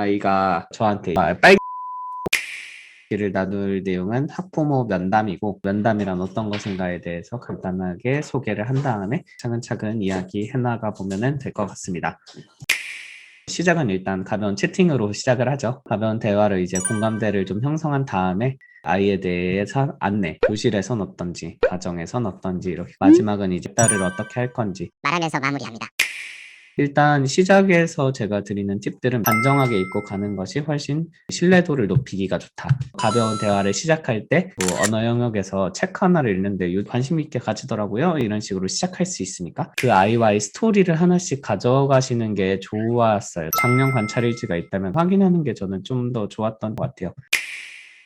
아이가 저한테 빨리 를 나눌 내용은 학부모 면담이고, 면담이란 어떤 것인가에 대해서 간단하게 소개를 한 다음에 차근차근 이야기해 나가 보면 될 것 같습니다. 시작은 일단 가벼운 채팅으로 시작을 하죠. 가벼운 대화를 이제 공감대를 좀 형성한 다음에 아이에 대해서 안내, 교실에선 어떤지, 가정에선 어떤지, 이렇게 마지막은 이제 딸을 어떻게 할 건지 말하면서 마무리합니다. 일단 시작에서 제가 드리는 팁들은 단정하게 읽고 가는 것이 훨씬 신뢰도를 높이기가 좋다. 가벼운 대화를 시작할 때 뭐 언어 영역에서 책 하나를 읽는데 관심 있게 가지더라고요. 이런 식으로 시작할 수 있으니까 그 아이와의 스토리를 하나씩 가져가시는 게 좋았어요. 작년 관찰일지가 있다면 확인하는 게 저는 좀 더 좋았던 것 같아요.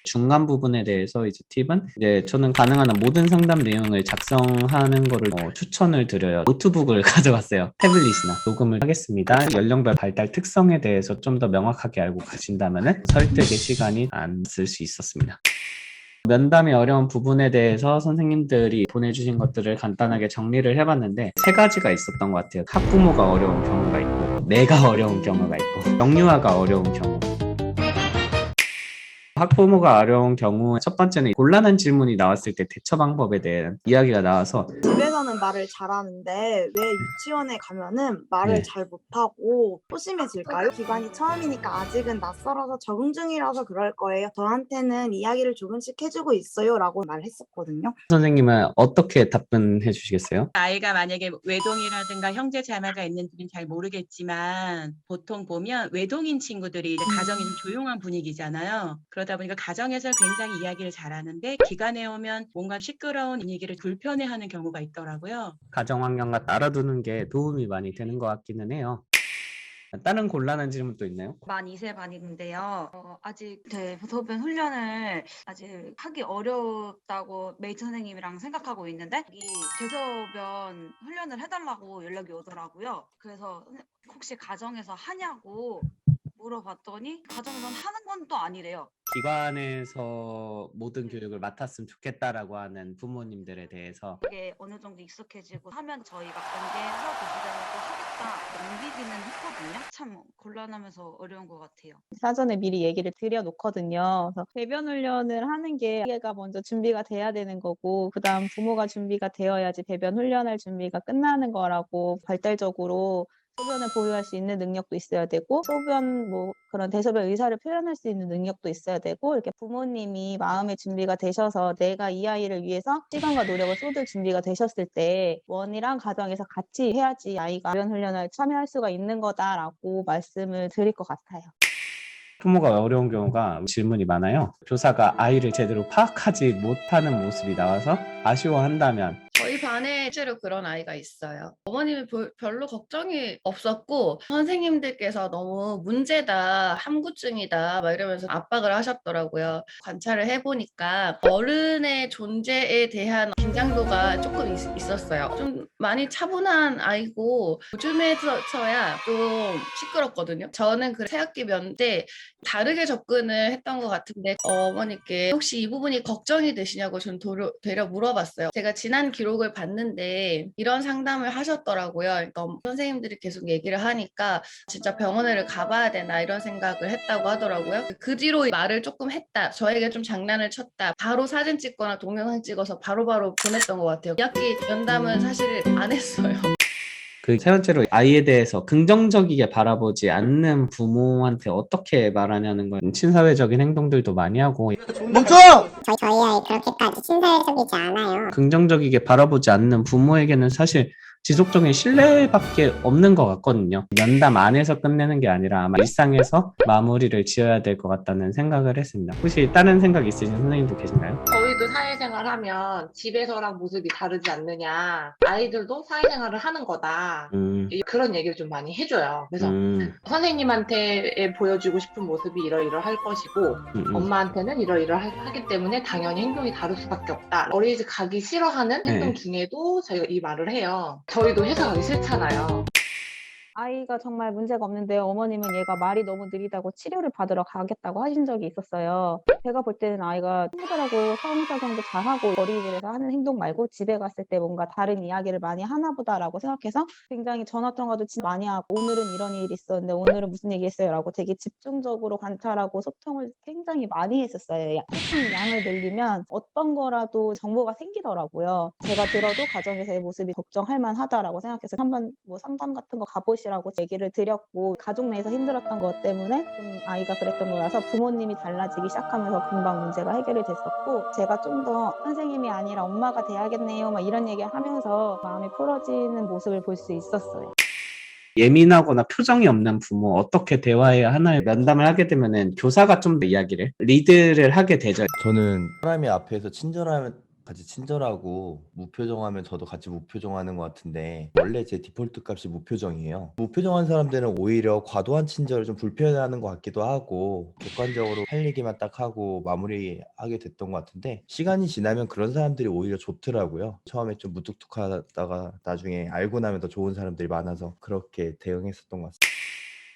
중간 부분에 대해서 이제 팁은 이제 저는 가능한 한 모든 상담 내용을 작성하는 거를 추천을 드려요. 노트북을 가져갔어요. 태블릿이나 녹음을 하겠습니다. 연령별 발달 특성에 대해서 좀 더 명확하게 알고 가신다면 설득의 시간이 안 쓸 수 있었습니다. 면담이 어려운 부분에 대해서 선생님들이 보내주신 것들을 간단하게 정리를 해봤는데 세 가지가 있었던 것 같아요. 학부모가 어려운 경우가 있고, 내가 어려운 경우가 있고, 영유아가 어려운 경우. 학부모가 어려운 경우 첫 번째는 곤란한 질문이 나왔을 때 대처 방법에 대한 이야기가 나와서 집에서는 말을 잘하는데 왜 유치원에 가면은 말을 네. 잘 못하고 소심해질까요? 기간이 처음이니까 아직은 낯설어서 적응 중이라서 그럴 거예요. 저한테는 이야기를 조금씩 해주고 있어요 라고 말했었거든요. 선생님은 어떻게 답변해 주시겠어요? 아이가 만약에 외동이라든가 형제 자매가 있는지는 잘 모르겠지만 보통 보면 외동인 친구들이 이제 가정이 좀 조용한 분위기잖아요. 그러다 보니까 가정에서 굉장히 이야기를 잘하는데 기관에 오면 뭔가 시끄러운 분위기를 불편해하는 경우가 있더라고요. 가정 환경과 알아두는 게 도움이 많이 되는 것 같기는 해요. 다른 곤란한 질문 또 있나요? 만 2세 반인데요. 아직 대소변 훈련을 아직 하기 어렵다고 메이트 선생님이랑 생각하고 있는데 이 대소변 훈련을 해달라고 연락이 오더라고요. 그래서 혹시 가정에서 하냐고 물어봤더니 가정에서는 하는 건 또 아니래요. 기관에서 모든 교육을 맡았으면 좋겠다라고 하는 부모님들에 대해서 그게 어느 정도 익숙해지고 하면 저희가 관계해서 교실에서 또 하겠다 넘기기는 했거든요. 참 곤란하면서 어려운 것 같아요. 사전에 미리 얘기를 드려놓거든요. 그래서 배변 훈련을 하는 게 아이가 먼저 준비가 돼야 되는 거고 그다음 부모가 준비가 되어야지 배변 훈련할 준비가 끝나는 거라고 발달적으로 소변을 보유할 수 있는 능력도 있어야 되고 소변 그런 대소변 의사를 표현할 수 있는 능력도 있어야 되고 이렇게 부모님이 마음의 준비가 되셔서 내가 이 아이를 위해서 시간과 노력을 쏟을 준비가 되셨을 때 원이랑 가정에서 같이 해야지 아이가 배변 훈련을 참여할 수가 있는 거다라고 말씀을 드릴 것 같아요. 부모가 어려운 경우가 질문이 많아요. 교사가 아이를 제대로 파악하지 못하는 모습이 나와서 아쉬워한다면 저희 반에 실제로 그런 아이가 있어요. 어머님이 별로 걱정이 없었고 선생님들께서 너무 문제다, 함구증이다 막 이러면서 압박을 하셨더라고요. 관찰을 해보니까 어른의 존재에 대한 긴장도가 조금 있었어요. 좀 많이 차분한 아이고 요즘에서야 좀 시끄럽거든요. 저는 그 새학기 면 때 다르게 접근을 했던 것 같은데 어머니께 혹시 이 부분이 걱정이 되시냐고 좀 되려 물어봤어요. 제가 지난 기록을 봤는데 이런 상담을 하셨더라고요. 그러니까 선생님들이 계속 얘기를 하니까 진짜 병원을 가봐야 되나 이런 생각을 했다고 하더라고요. 그 뒤로 말을 조금 했다. 저에게 좀 장난을 쳤다. 바로 사진 찍거나 동영상 찍어서 바로바로 보냈던 것 같아요. 2학기 면담은 사실 안 했어요. 그 세 번째로 아이에 대해서 긍정적이게 바라보지 않는 부모한테 어떻게 말하냐는 건 친사회적인 행동들도 많이 하고 멈춰! 저희 아이 그렇게까지 친사회적이지 않아요. 긍정적이게 바라보지 않는 부모에게는 사실 지속적인 신뢰밖에 없는 것 같거든요. 면담 안에서 끝내는 게 아니라 아마 일상에서 마무리를 지어야 될 것 같다는 생각을 했습니다. 혹시 다른 생각 있으신 선생님도 계신가요? 저희도 사회생활 하면 집에서랑 모습이 다르지 않느냐. 아이들도 사회생활을 하는 거다. 그런 얘기를 좀 많이 해줘요. 그래서 선생님한테 보여주고 싶은 모습이 이러이러할 것이고 엄마한테는 이러이러하기 때문에 당연히 행동이 다를 수밖에 없다. 어린이집 가기 싫어하는 행동 중에도 저희가 이 말을 해요. 저희도 회사 가기 싫잖아요. 아이가 정말 문제가 없는데 어머님은 얘가 말이 너무 느리다고 치료를 받으러 가겠다고 하신 적이 있었어요. 제가 볼 때는 아이가 친구들하고 상호작용도 잘하고 어린이집에서 하는 행동 말고 집에 갔을 때 뭔가 다른 이야기를 많이 하나 보다라고 생각해서 굉장히 전화통화도 진짜 많이 하고 오늘은 이런 일이 있었는데 오늘은 무슨 얘기 했어요 라고 되게 집중적으로 관찰하고 소통을 굉장히 많이 했었어요. 소통 양을 늘리면 어떤 거라도 정보가 생기더라고요. 제가 들어도 가정에서의 모습이 걱정할 만하다라고 생각해서 한번 뭐 상담 같은 거 가보시라고 얘기를 드렸고 가족 내에서 힘들었던 것 때문에 좀 아이가 그랬던 거라서 부모님이 달라지기 시작하면서 금방 문제가 해결이 됐었고 제가 좀 더 선생님이 아니라 엄마가 돼야겠네요 막 이런 얘기 하면서 마음이 풀어지는 모습을 볼 수 있었어요. 예민하거나 표정이 없는 부모 어떻게 대화해야 하나요? 면담을 하게 되면은 교사가 좀 더 이야기를 리드를 하게 되죠. 저는 사람이 앞에서 친절하면 같이 친절하고 무표정하면 저도 같이 무표정하는 것 같은데 원래 제 디폴트 값이 무표정이에요. 무표정한 사람들은 오히려 과도한 친절을 좀 불편해하는 것 같기도 하고 객관적으로 할 얘기만 딱 하고 마무리하게 됐던 것 같은데 시간이 지나면 그런 사람들이 오히려 좋더라고요. 처음에 좀 무뚝뚝하다가 나중에 알고 나면 더 좋은 사람들이 많아서 그렇게 대응했었던 것 같습니다.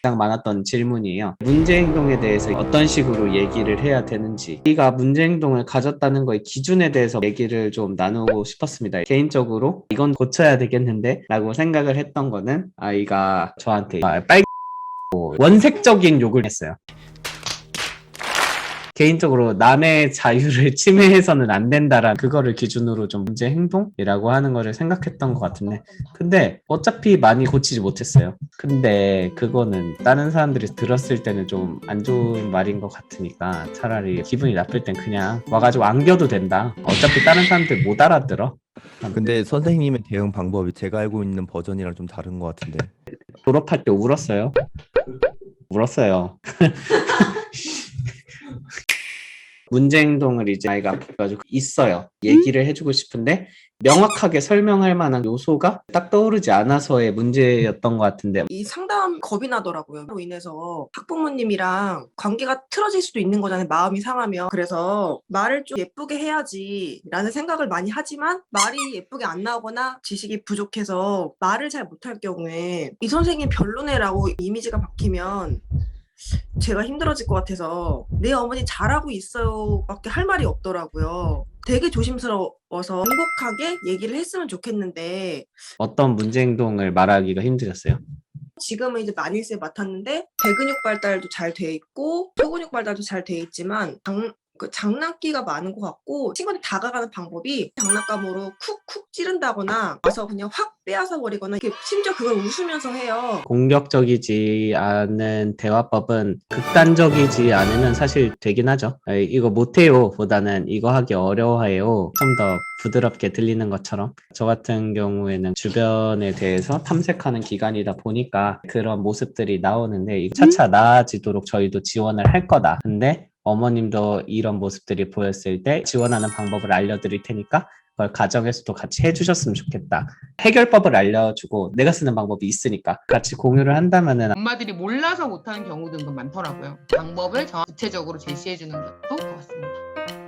가장 많았던 질문이에요. 문제 행동에 대해서 어떤 식으로 얘기를 해야 되는지, 우리가 문제 행동을 가졌다는 거의 기준에 대해서 얘기를 좀 나누고 싶었습니다. 개인적으로 이건 고쳐야 되겠는데 라고 생각을 했던 거는 아이가 저한테 원색적인 욕을 했어요. 개인적으로 남의 자유를 침해해서는 안 된다라는 그거를 기준으로 좀 문제 행동이라고 하는 거를 생각했던 것 같은데 근데 어차피 많이 고치지 못했어요. 근데 그거는 다른 사람들이 들었을 때는 좀 안 좋은 말인 것 같으니까 차라리 기분이 나쁠 땐 그냥 와가지고 안겨도 된다. 어차피 다른 사람들 못 알아들어. 근데 선생님의 대응 방법이 제가 알고 있는 버전이랑 좀 다른 것 같은데 졸업할 때 울었어요. 울었어요. 문제 행동을 이제 아이가 가지고 있어요. 얘기를 해주고 싶은데 명확하게 설명할 만한 요소가 딱 떠오르지 않아서의 문제였던 것 같은데 이 상담 겁이 나더라고요. 로 인해서 학부모님이랑 관계가 틀어질 수도 있는 거잖아요. 마음이 상하면. 그래서 말을 좀 예쁘게 해야지 라는 생각을 많이 하지만 말이 예쁘게 안 나오거나 지식이 부족해서 말을 잘 못할 경우에 이 선생님 별로네라고 이미지가 박히면 제가 힘들어질 것 같아서 내 어머니 잘하고 있어요 밖에 할 말이 없더라고요. 되게 조심스러워서 행복하게 얘기를 했으면 좋겠는데 어떤 문제 행동을 말하기가 힘드셨어요? 지금은 이제 만일세 맡았는데 대근육 발달도 잘 돼 있고 소근육 발달도 잘 돼 있지만 장난기가 많은 것 같고 친구한테 다가가는 방법이 장난감으로 쿡쿡 찌른다거나 와서 그냥 확 빼앗아 버리거나 심지어 그걸 웃으면서 해요. 공격적이지 않은 대화법은 극단적이지 않으면 사실 되긴 하죠. 이거 못해요 보다는 이거 하기 어려워해요. 좀 더 부드럽게 들리는 것처럼 저 같은 경우에는 주변에 대해서 탐색하는 기간이다 보니까 그런 모습들이 나오는데 차차 나아지도록 저희도 지원을 할 거다. 근데 어머님도 이런 모습들이 보였을 때 지원하는 방법을 알려드릴 테니까 그걸 가정에서도 같이 해주셨으면 좋겠다. 해결법을 알려주고 내가 쓰는 방법이 있으니까 같이 공유를 한다면은 엄마들이 몰라서 못하는 경우도 많더라고요. 방법을 구체적으로 제시해주는 것도 좋았습니다.